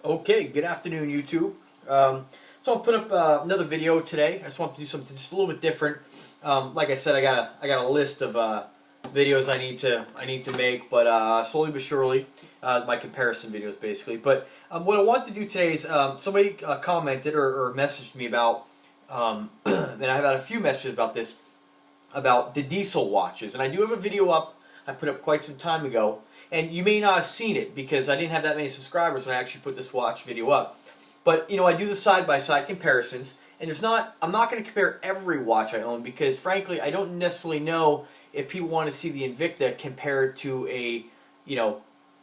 Okay, good afternoon, YouTube. So I'll put up another video today. I just want to do something just a little bit different. Like I said, I got a list of videos I need to make, but slowly but surely, my comparison videos basically. But what I want to do today is somebody commented or messaged me about, and I've had a few messages about this, about the diesel watches, and I do have a video up I put up quite some time ago. And you may not have seen it because I didn't have that many subscribers when I actually put this watch video up. But you know, I do the side-by-side comparisons, and I'm not going to compare every watch I own because frankly, I don't necessarily know if people want to see the Invicta compared to a,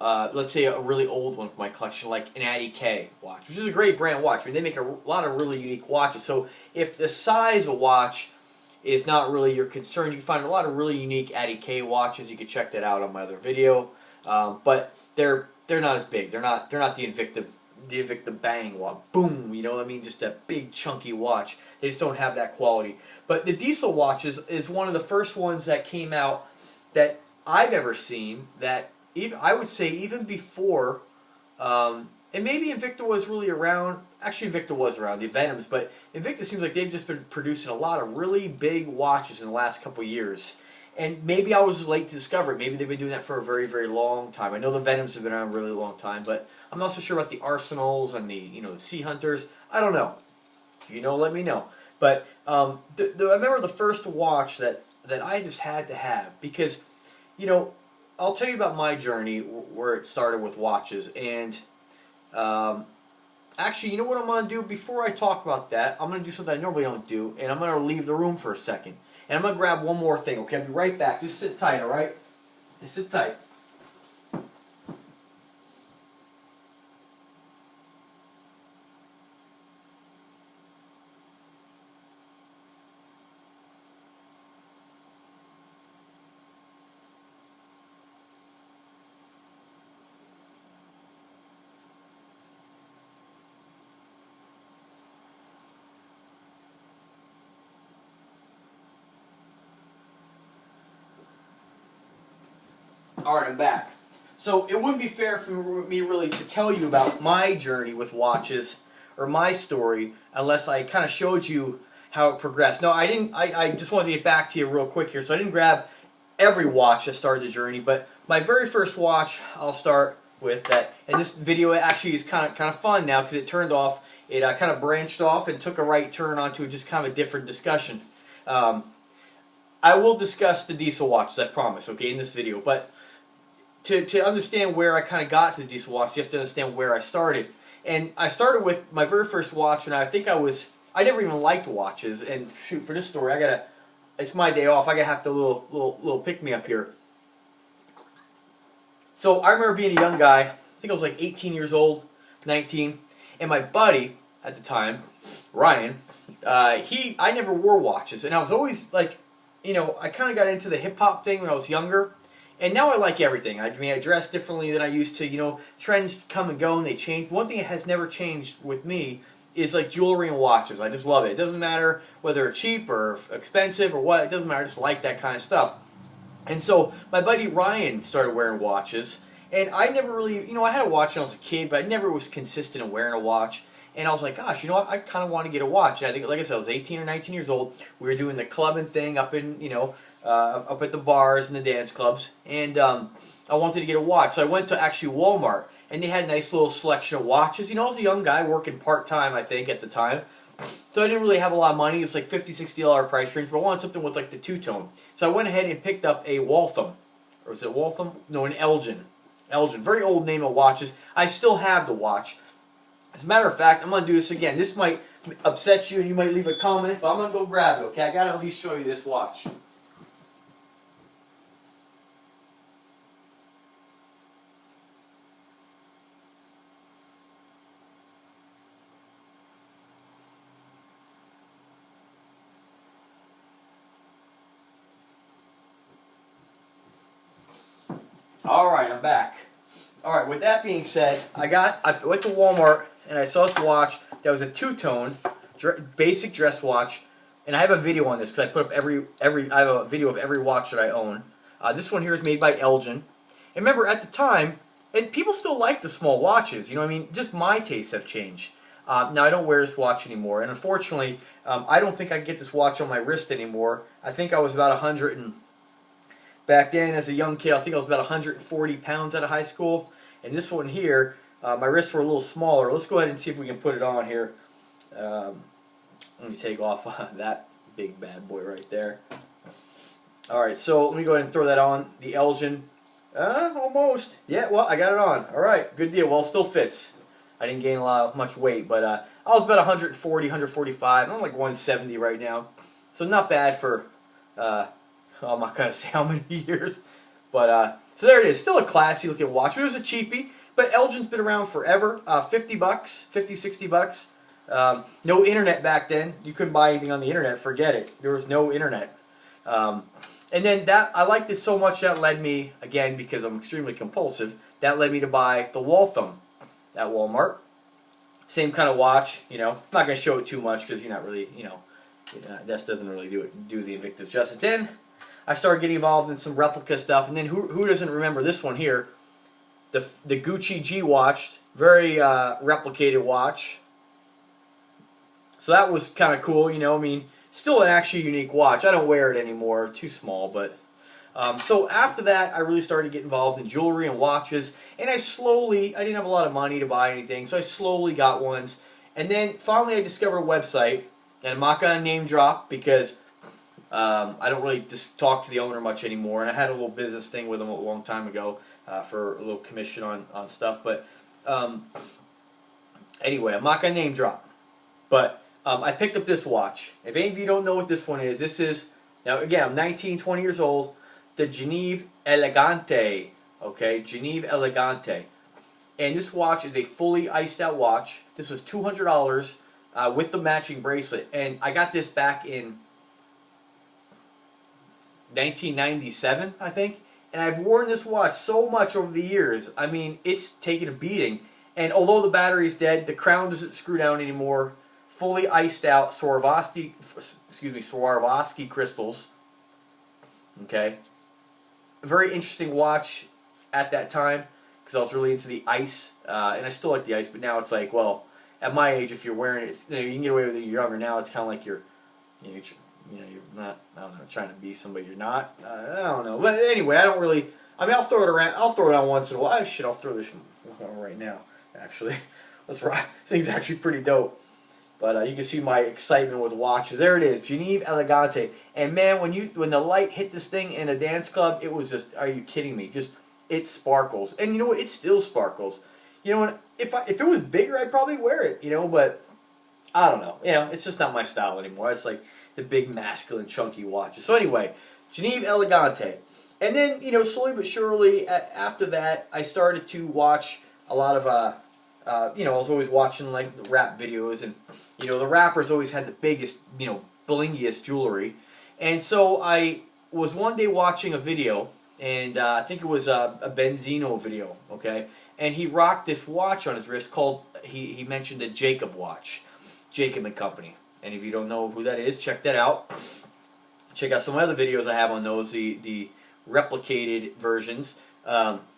let's say a really old one from my collection, like an Addy K watch, which is a great brand watch. I mean, they make a lot of really unique watches. So if the size of a watch is not really your concern, you can find a lot of really unique Addy K watches. You can check that out on my other video. But they're not as big. They're not the Invicta Bang watch. Boom, you know what I mean? Just a big chunky watch. They just don't have that quality. But the diesel watch is one of the first ones that came out that I've ever seen that I would say even before, and maybe Invicta was really around. Actually, Invicta was around, the Venoms, but Invicta seems like they've just been producing a lot of really big watches in the last couple of years. And maybe I was late to discover it. Maybe they've been doing that for a very, very long time. I know the Venoms have been around a really long time, but I'm not so sure about the Arsenals and the the Sea Hunters. I don't know. If you know, let me know. But I remember the first watch that I just had to have because, I'll tell you about my journey where it started with watches. And actually, you know what I'm going to do? Before I talk about that, I'm going to do something I normally don't do, and I'm going to leave the room for a second. And I'm going to grab one more thing, okay? I'll be right back. Just sit tight, alright? Just sit tight. Alright, I'm back. So it wouldn't be fair for me really to tell you about my journey with watches or my story unless I kind of showed you how it progressed. No, I didn't. I just wanted to get back to you real quick here. So I didn't grab every watch that started the journey, but my very first watch I'll start with that. And this video actually is kind of fun now because it turned off. It kind of branched off and took a right turn onto just kind of a different discussion. I will discuss the diesel watches, I promise, okay, in this video, but to understand where I kind of got to the diesel watch, you have to understand where I started. And I started with my very first watch, and I think I never even liked watches. And shoot, for this story, it's my day off. I gotta have to little pick me up here. So I remember being a young guy. I think I was like 18 years old, 19, and my buddy at the time, Ryan, I never wore watches, and I was always like, I kind of got into the hip hop thing when I was younger. And now I like everything. I mean, I dress differently than I used to. Trends come and go and they change. One thing that has never changed with me is like jewelry and watches. I just love it. It doesn't matter whether it's cheap or expensive or what. It doesn't matter. I just like that kind of stuff. And so my buddy Ryan started wearing watches. And I never really, I had a watch when I was a kid, but I never was consistent in wearing a watch. And I was like, gosh, I kind of want to get a watch. And I think, like I said, I was 18 or 19 years old. We were doing the clubbing thing up in, up at the bars and the dance clubs, and I wanted to get a watch. So I went to actually Walmart, and they had a nice little selection of watches. I was a young guy working part-time, I think, at the time. So I didn't really have a lot of money. It was like $50, $60 price range, but I wanted something with like the two-tone. So I went ahead and picked up a Waltham. Or was it Waltham? No, an Elgin. Elgin. Very old name of watches. I still have the watch. As a matter of fact, I'm going to do this again. This might upset you, and you might leave a comment, but I'm going to go grab it, okay? I got to at least show you this watch. Alright, I'm back. Alright, with that being said, I went to Walmart and I saw this watch that was a two-tone, basic dress watch, and I have a video on this because I put up I have a video of every watch that I own. This one here is made by Elgin. And remember, at the time, and people still like the small watches. You know what I mean? Just my tastes have changed. Now I don't wear this watch anymore, and unfortunately, I don't think I can get this watch on my wrist anymore. I think I was about 100 and back then as a young kid. I think I was about 140 pounds out of high school, and this one here, my wrists were a little smaller. Let's go ahead and see if we can put it on here. Let me take off that big bad boy right there. All right, so let me go ahead and throw that on. The Elgin, almost. Yeah, well, I got it on. All right, good deal. Well, it still fits. I didn't gain much weight, but I was about 140, 145. I'm like 170 right now, so not bad for. I'm not gonna say how many years, but so there it is. Still a classy looking watch. It was a cheapie, but Elgin's been around forever. 50 bucks, 50, 60 bucks. No internet back then. You couldn't buy anything on the internet. Forget it. There was no internet. And then I liked it so much that led me, again, because I'm extremely compulsive, that led me to buy the Waltham at Walmart. Same kind of watch, you know. I'm not going to show it too much because you're not really, you know, this doesn't really do the Invictus justice. Then I started getting involved in some replica stuff, and then who doesn't remember this one here? The Gucci G watch, very replicated watch. So that was kind of cool, you know. I mean, still an actually unique watch. I don't wear it anymore, too small, but so after that, I really started to get involved in jewelry and watches, and I didn't have a lot of money to buy anything, so I slowly got ones, and then finally I discovered a website, and I'm not going to name drop because I don't really just talk to the owner much anymore, and I had a little business thing with him a long time ago for a little commission on stuff, but anyway, I'm not going to name drop, but I picked up this watch. If any of you don't know what this one is, this is, now again, I'm 19, 20 years old, the Geneve Elegante, okay, Geneve Elegante. And this watch is a fully iced out watch. This was $200 with the matching bracelet. And I got this back in 1997, I think. And I've worn this watch so much over the years. I mean, it's taken a beating. And although the battery's dead, the crown doesn't screw down anymore. Fully iced out Swarovski crystals. Okay. A very interesting watch at that time because I was really into the ice, and I still like the ice, but now it's like, well, at my age, if you're wearing it, you know, you can get away with it when you're younger. Now it's kind of like you're not, I don't know, trying to be somebody you're not. I don't know, but anyway, I don't really. I mean, I'll throw it around. I'll throw it on once in a while. Shit, I'll throw this one right now. Actually, let's rock. This thing's actually pretty dope. But you can see my excitement with watches. There it is, Geneve Elegante. And man, when the light hit this thing in a dance club, it was just, are you kidding me? Just, it sparkles. And you know what? It still sparkles. You know, if it was bigger, I'd probably wear it. You know, but I don't know. You know, it's just not my style anymore. It's like the big, masculine, chunky watches. So anyway, Geneve Elegante. And then, you know, slowly but surely, after that, I started to watch a lot of, you know, I was always watching like the rap videos, and you know, the rappers always had the biggest, you know, blingiest jewelry. And so I was one day watching a video, and I think it was a Benzino video, okay? And he rocked this watch on his wrist called, he mentioned a Jacob watch, Jacob and Company. And if you don't know who that is, check that out. Check out some other videos I have on those, the replicated versions,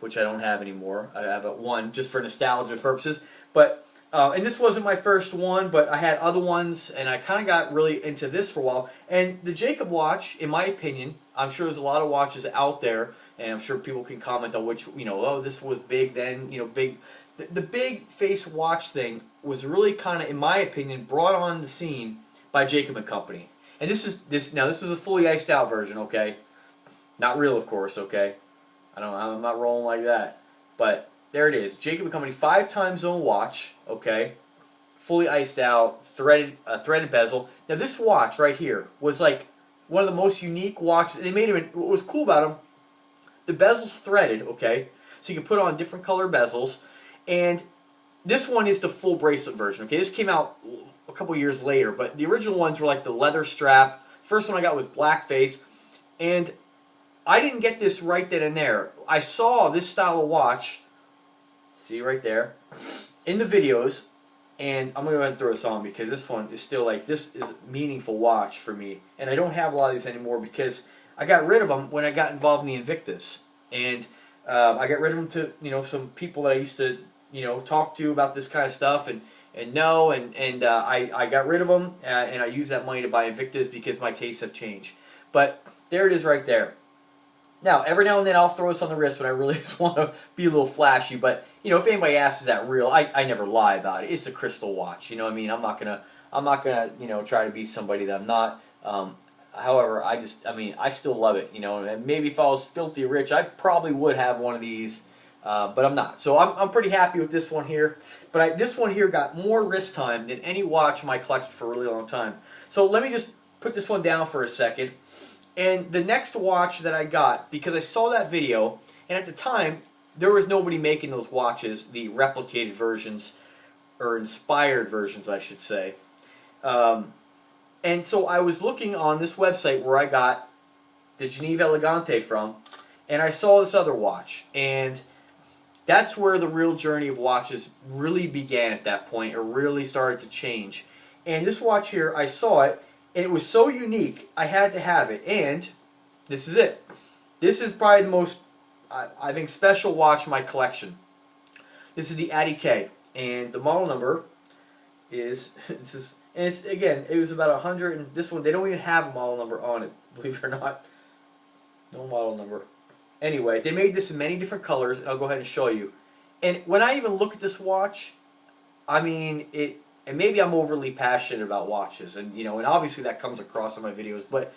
which I don't have anymore. I have one just for nostalgia purposes. But and this wasn't my first one, but I had other ones, and I kind of got really into this for a while. And the Jacob watch, in my opinion, I'm sure there's a lot of watches out there, and I'm sure people can comment on which, you know, oh, this was big then, you know, big. The big face watch thing was really kind of, in my opinion, brought on the scene by Jacob and Company. And this was a fully iced out version, okay? Not real, of course, okay? I'm not rolling like that, but. There it is, Jacob & Company 5-time zone watch, okay, fully iced out, threaded bezel. Now this watch right here was like one of the most unique watches. They made them. What was cool about them? The bezel's threaded, okay, so you can put on different color bezels. And this one is the full bracelet version, okay. This came out a couple years later, but the original ones were like the leather strap. The first one I got was blackface, and I didn't get this right then and there. I saw this style of watch. See right there, in the videos, and I'm going to go ahead and throw this on because this one is still like, this is a meaningful watch for me. And I don't have a lot of these anymore because I got rid of them when I got involved in the Invictus. And I got rid of them to, some people that I used to, talk to about this kind of stuff and know, and I got rid of them, and I use that money to buy Invictas because my tastes have changed. But there it is right there. Now, every now and then I'll throw this on the wrist when I really just want to be a little flashy, but, if anybody asks, is that real, I never lie about it. It's a crystal watch, what I mean? I'm not gonna, try to be somebody that I'm not. However, I still love it, and maybe if I was filthy rich, I probably would have one of these, but I'm not. So I'm pretty happy with this one here. But this one here got more wrist time than any watch in my collection for a really long time. So let me just put this one down for a second. And the next watch that I got, because I saw that video, and at the time, there was nobody making those watches, the replicated versions, or inspired versions, I should say. And so I was looking on this website where I got the Geneva Elegante from, and I saw this other watch. And that's where the real journey of watches really began at that point, or really started to change. And this watch here, I saw it, and it was so unique, I had to have it. And this is it. This is probably the most, I think, special watch in my collection. This is the PHATKATCOLLECTIONS, and the model number is, and it's, again, it was about 100, and this one, they don't even have a model number on it, believe it or not. No model number. Anyway, they made this in many different colors, and I'll go ahead and show you. And when I even look at this watch, I mean, and maybe I'm overly passionate about watches, and and obviously that comes across in my videos, but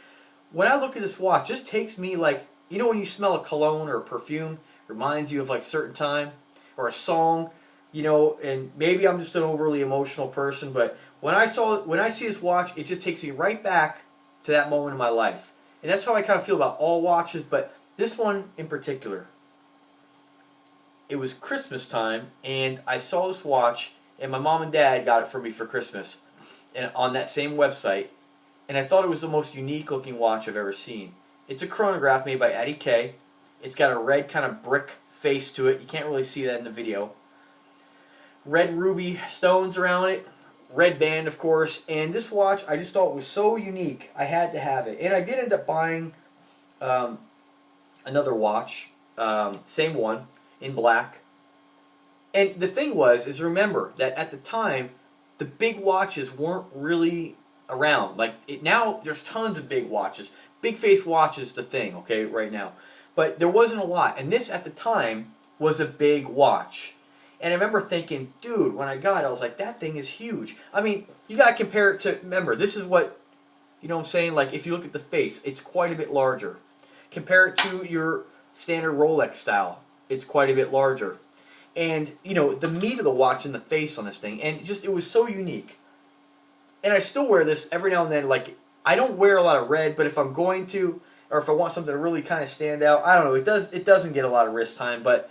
when I look at this watch, it just takes me like, when you smell a cologne or a perfume, reminds you of like a certain time, or a song, and maybe I'm just an overly emotional person, but when I see this watch, it just takes me right back to that moment in my life. And that's how I kind of feel about all watches, but this one in particular. It was Christmas time, and I saw this watch, and my mom and dad got it for me for Christmas, and on that same website, and I thought it was the most unique looking watch I've ever seen. It's a chronograph made by PHATKATCOLLECTIONS. It's got a red kind of brick face to it. You can't really see that in the video. Red ruby stones around it, red band of course, and this watch I just thought was so unique I had to have it. And I did end up buying another watch, same one, in black. And the thing is remember that at the time, the big watches weren't really around. Like, now there's tons of big watches. Big face watch is the thing, okay, right now. But there wasn't a lot. And this, at the time, was a big watch. And I remember thinking, dude, when I got it, I was like, that thing is huge. I mean, you got to compare it to, remember, this is what, what I'm saying? Like, if you look at the face, it's quite a bit larger. Compare it to your standard Rolex style. It's quite a bit larger. And, the meat of the watch in the face on this thing, and it was so unique. And I still wear this every now and then. Like, I don't wear a lot of red, but if I'm going to, or if I want something to really kind of stand out, I don't know, it doesn't get a lot of wrist time, but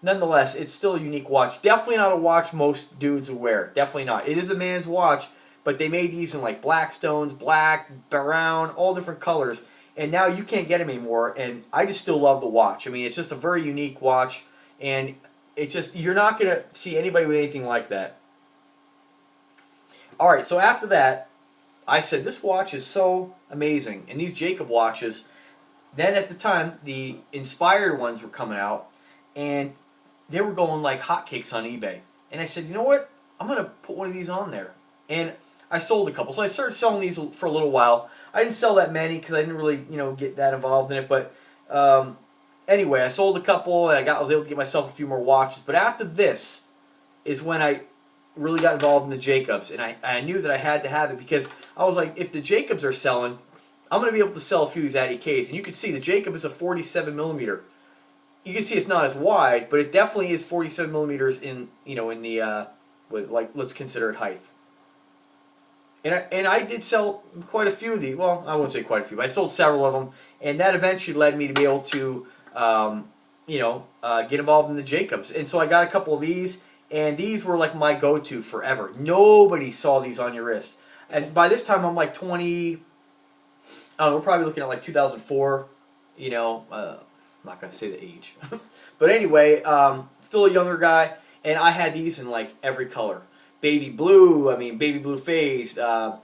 nonetheless, it's still a unique watch. Definitely not a watch most dudes would wear. Definitely not. It is a man's watch, but they made these in like black stones, black, brown, all different colors. And now you can't get them anymore, and I just still love the watch. I mean, it's just a very unique watch, and it's just, you're not going to see anybody with anything like that. Alright, so after that, I said, this watch is so amazing. And these Jacob watches, then at the time, the inspired ones were coming out, and they were going like hotcakes on eBay. And I said, you know what? I'm going to put one of these on there. And I sold a couple. So I started selling these for a little while. I didn't sell that many because I didn't really, get that involved in it. But anyway, I sold a couple, and I was able to get myself a few more watches. But after this is when I really got involved in the Jacobs, and I knew that I had to have it because I was like, if the Jacobs are selling, I'm going to be able to sell a few of these PHATKATCOLLECTIONS. And you can see the Jacob is a 47 millimeter. You can see it's not as wide, but it definitely is 47 millimeters in the let's consider it height. And I did sell quite a few of these. Well, I won't say quite a few, but I sold several of them, and that eventually led me to be able to get involved in the Jacobs. And so I got a couple of these, and these were like my go-to forever. Nobody saw these on your wrist. And by this time, I'm like 20. We're probably looking at like 2004. I'm not going to say the age. But anyway, still a younger guy, and I had these in like every color. Baby blue, baby blue phased,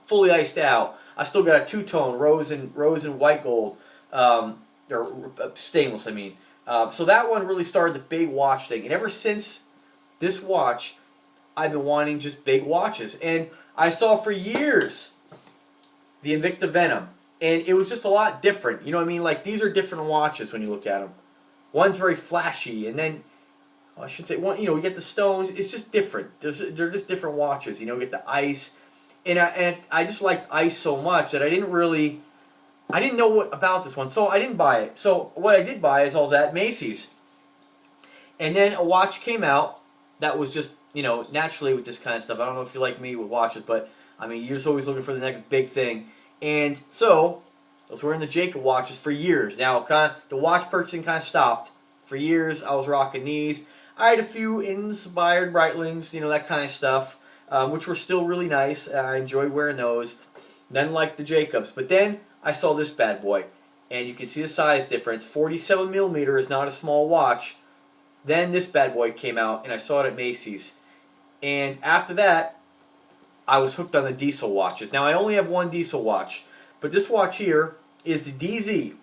fully iced out. I still got a two-tone, rose and white gold, or stainless, So that one really started the big watch thing. And ever since this watch, I've been wanting just big watches. And I saw for years the Invicta Venom. And it was just a lot different. You know what I mean? Like, these are different watches when you look at them. One's very flashy, and then, I should say, one, you get the stones. It's just different. They're just different watches. You get the ice. And I just liked ice so much that I didn't know what about this one. So I didn't buy it. So what I did buy is I was at Macy's. And then a watch came out that was just, naturally with this kind of stuff. I don't know if you're like me with watches, but, I mean, you're just always looking for the next big thing. And so, I was wearing the Jacob watches for years. Now, the watch purchasing kind of stopped. For years, I was rocking these. I had a few inspired Breitlings, that kind of stuff, which were still really nice. I enjoyed wearing those. Then, like the Jacobs. But then, I saw this bad boy. And you can see the size difference. 47mm is not a small watch. Then this bad boy came out, and I saw it at Macy's. And after that, I was hooked on the diesel watches. Now, I only have one diesel watch, but this watch here is the DZ.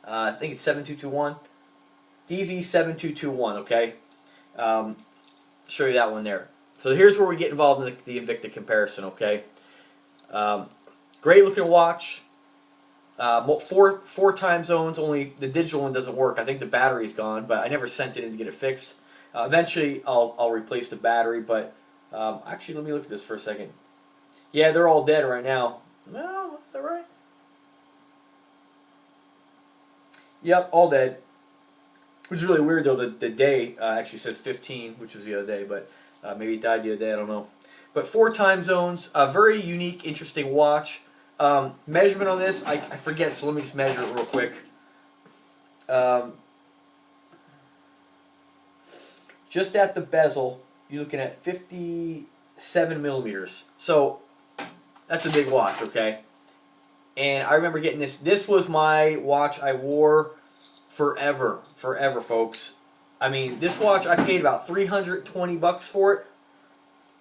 I think it's 7221. DZ 7221, okay? Show you that one there. So here's where we get involved in the Invicta comparison, okay? Great looking watch. Four time zones, only the digital one doesn't work. I think the battery's gone, but I never sent it in to get it fixed. Eventually, I'll replace the battery, but actually, let me look at this for a second. Yeah, they're all dead right now. No, is that right? Yep, all dead. Which is really weird, though. The day actually says 15, which was the other day, but maybe it died the other day, I don't know. But 4 time zones, a very unique, interesting watch. Measurement on this, I forget, so let me just measure it real quick. Just at the bezel, you're looking at 57mm. So, that's a big watch, okay? And I remember getting this. This was my watch I wore forever, folks. I mean, this watch, I paid about $320 for it.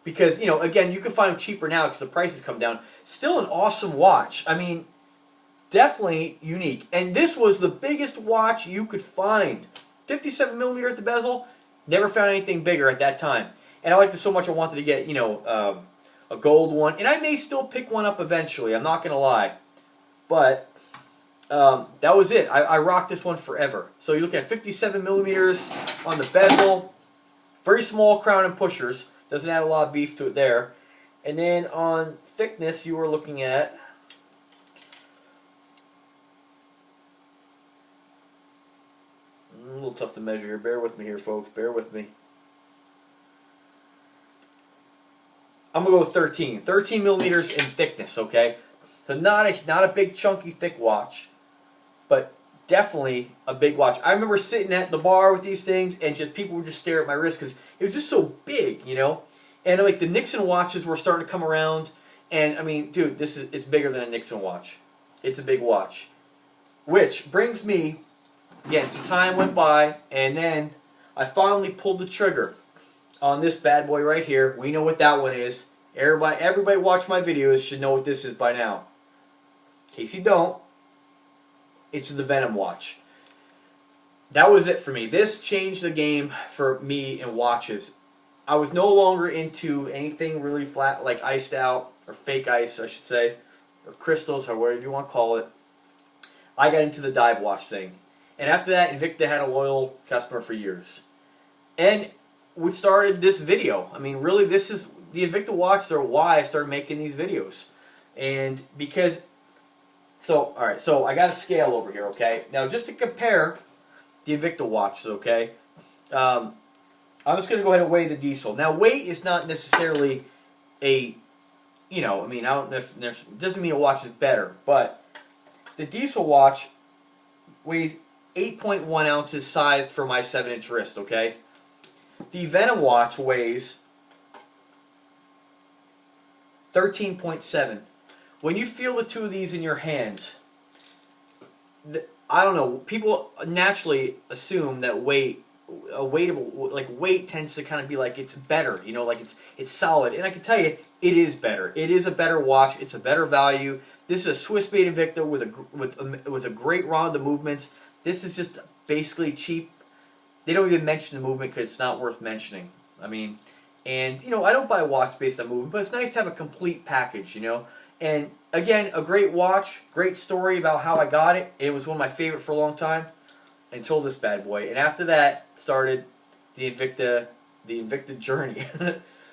Because, again, you can find them cheaper now because the prices come down. Still an awesome watch. I mean, definitely unique. And this was the biggest watch you could find. 57mm at the bezel. Never found anything bigger at that time. And I liked it so much I wanted to get, a gold one. And I may still pick one up eventually. I'm not going to lie. But that was it. I rocked this one forever. So you're looking at 57mm on the bezel. Very small crown and pushers. Doesn't add a lot of beef to it there. And then on thickness, you were looking at... A little tough to measure here. Bear with me here, folks. Bear with me. I'm going to go with 13. 13mm in thickness, okay? So not a big, chunky, thick watch, but definitely a big watch. I remember sitting at the bar with these things, and just people would just stare at my wrist because it was just so big, And like the Nixon watches were starting to come around, and I mean, dude, it's bigger than a Nixon watch. It's a big watch. Which brings me, again, some time went by, and then I finally pulled the trigger on this bad boy right here. We know what that one is. Everybody watch my videos should know what this is by now. In case you don't, it's the Venom watch. That was it for me. This changed the game for me in watches. I was no longer into anything really flat, like iced out, or fake ice, I should say, or crystals, or whatever you want to call it. I got into the dive watch thing. And after that, Invicta had a loyal customer for years. And we started this video. I mean, really, this is the Invicta watches are why I started making these videos. And because, alright, so I got a scale over here, okay? Now, just to compare the Invicta watches, okay? I'm just going to go ahead and weigh the diesel. Now, weight is not necessarily I mean, I don't know if it doesn't mean a watch is better, but the diesel watch weighs 8.1 ounces sized for my 7-inch wrist, okay? The Venom watch weighs 13.7. When you feel the two of these in your hands, I don't know, people naturally assume that weight tends to kind of be like it's better, like it's solid. And I can tell you, it is better. It is a better watch. It's a better value. This is a Swiss-made Invicta with a great round of movements. This is just basically cheap. They don't even mention the movement because it's not worth mentioning. I mean, and you know, I don't buy a watch based on movement, but it's nice to have a complete package, you know. And again, a great watch, great story about how I got it. It was one of my favorite for a long time until this bad boy. And after that started the Invicta journey.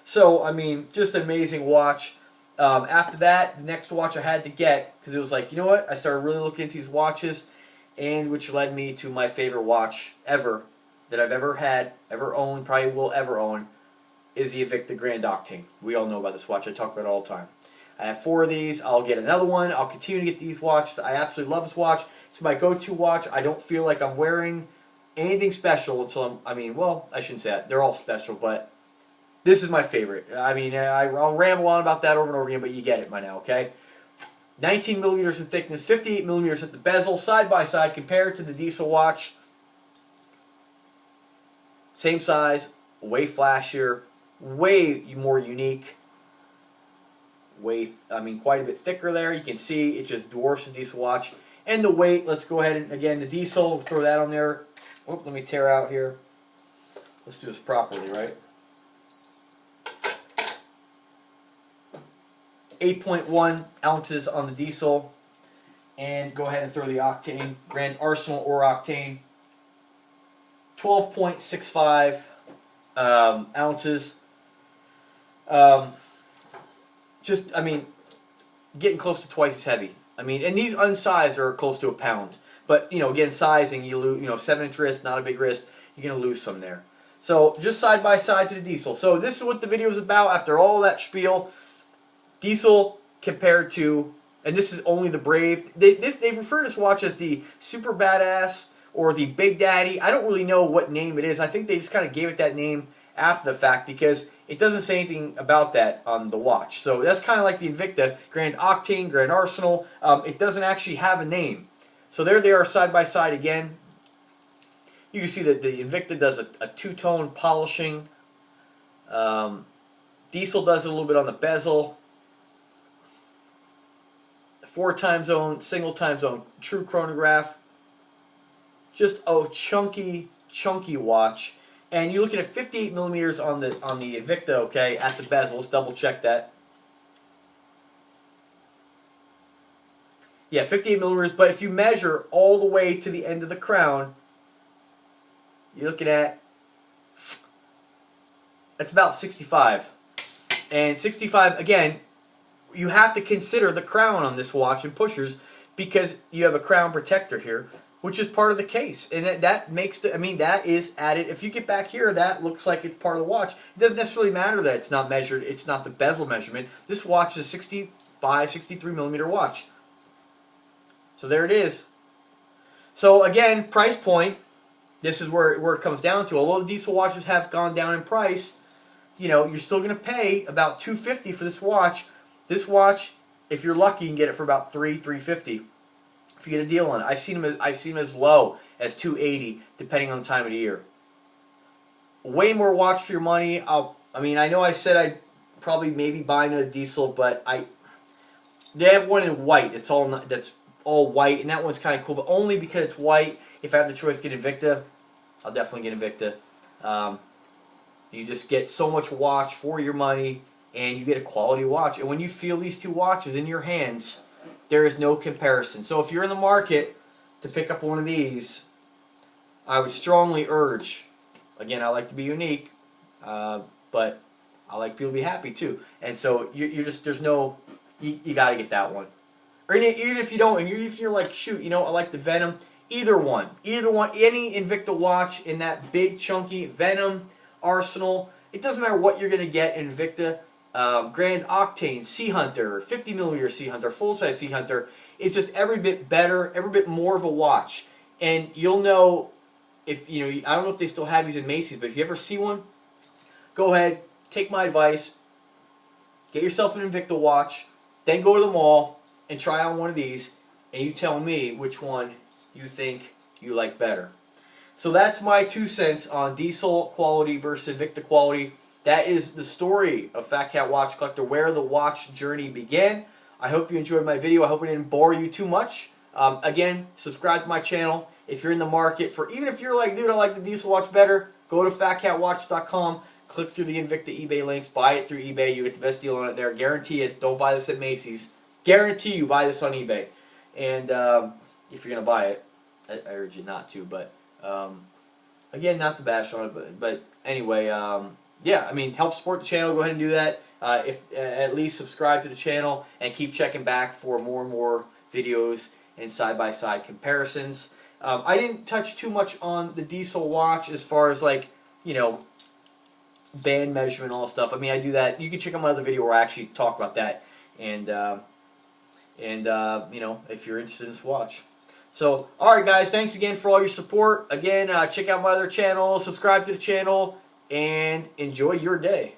So, I mean, just an amazing watch. After that, the next watch I had to get, because it was like, you know what? I started really looking into these watches, and which led me to my favorite watch ever that I've ever had, ever owned, probably will ever own, is the Invicta Grand Octane. We all know about this watch. I talk about it all the time. I have 4 of these. I'll get another one. I'll continue to get these watches. I absolutely love this watch. It's my go-to watch. I don't feel like I'm wearing anything special until I mean, well, I shouldn't say that. They're all special, but this is my favorite. I mean, I'll ramble on about that over and over again, but you get it by now, okay? 19 millimeters in thickness, 58 millimeters at the bezel, side by side, compared to the diesel watch. Same size, way flashier, way more unique. I mean, quite a bit thicker there. You can see it just dwarfs the diesel watch. And the weight, let's go ahead and, again, the diesel, we'll throw that on there. Oh, let me tear out here. Let's do this properly, right? 8.1 ounces on the diesel. And go ahead and throw the octane, Grand Arsenal or octane. 12.65 ounces. Just, I mean, getting close to twice as heavy. I mean, and these unsized are close to a pound. But, you know, again, sizing, you lose, you know, 7-inch wrist, not a big wrist, you're going to lose some there. So, just side by side to the diesel. So, this is what the video is about after all that spiel. Diesel compared to, and this is only the Brave. They refer to this watch as the Super Badass or the Big Daddy. I don't really know what name it is. I think they just kind of gave it that name after the fact because it doesn't say anything about that on the watch. So that's kind of like the Invicta Grand Octane, Grand Arsenal. It doesn't actually have a name. So there they are side by side again. You can see that the Invicta does a two-tone polishing. Diesel does it a little bit on the bezel. 4 time zone, single time zone, true chronograph. Just a chunky watch. And you're looking at 58 millimeters on the Invicta, okay, at the bezel. Let's double check that. Yeah, 58 millimeters. But if you measure all the way to the end of the crown, you're looking at, that's about 65. And 65, again, you have to consider the crown on this watch and pushers because you have a crown protector here, which is part of the case. And that makes the, I mean, that is added. If you get back here, that looks like it's part of the watch. It doesn't necessarily matter that it's not measured. It's not the bezel measurement. This watch is a 65, 63 millimeter watch. So there it is. So again, price point. This is where it comes down to. Although the diesel watches have gone down in price, you know, you're still going to pay about $250 for this watch. This watch, if you're lucky, you can get it for about $350 if you get a deal on it. I've seen them as low as $280, depending on the time of the year. Way more watch for your money. I mean, I know I said I'd probably maybe buy a diesel, but they have one in white. That's all white, and that one's kind of cool, but only because it's white. If I have the choice to get Invicta, I'll definitely get Invicta. You just get so much watch for your money, and you get a quality watch. And when you feel these two watches in your hands, there is no comparison. So if you're in the market to pick up one of these, I would strongly urge, again, I like to be unique, but I like people to be happy too. And so you're just, there's no, you got to get that one. Or even if you don't, and if you're like, shoot, you know, I like the Venom, either one, any Invicta watch in that big chunky Venom, Arsenal, it doesn't matter what you're going to get in Invicta. Grand Octane, Sea Hunter, 50 millimeter Sea Hunter, full-size Sea Hunter. It's just every bit better, every bit more of a watch. And you'll know if, you know, I don't know if they still have these in Macy's, but if you ever see one, go ahead, take my advice, get yourself an Invicta watch, then go to the mall and try on one of these, and you tell me which one you think you like better. So that's my 2 cents on diesel quality versus Invicta quality. That is the story of Fat Cat Watch Collector, where the watch journey began. I hope you enjoyed my video. I hope it didn't bore you too much. Again, subscribe to my channel, if you're in the market for, even if you're like, dude, I like the diesel watch better, go to PHATKATWatch.com, click through the Invicta eBay links, buy it through eBay. You get the best deal on it there. Guarantee it. Don't buy this at Macy's. Guarantee you buy this on eBay. And if you're going to buy it, I urge you not to. But again, not to bash on it. But anyway, yeah, I mean, help support the channel. Go ahead and do that. If at least subscribe to the channel and keep checking back for more and more videos and side-by-side comparisons. I didn't touch too much on the diesel watch as far as, like, you know, band measurement and all that stuff. I mean, I do that. You can check out my other video where I actually talk about that. And you know, if you're interested in this watch. So, alright guys, thanks again for all your support. Again, check out my other channel, subscribe to the channel, and enjoy your day.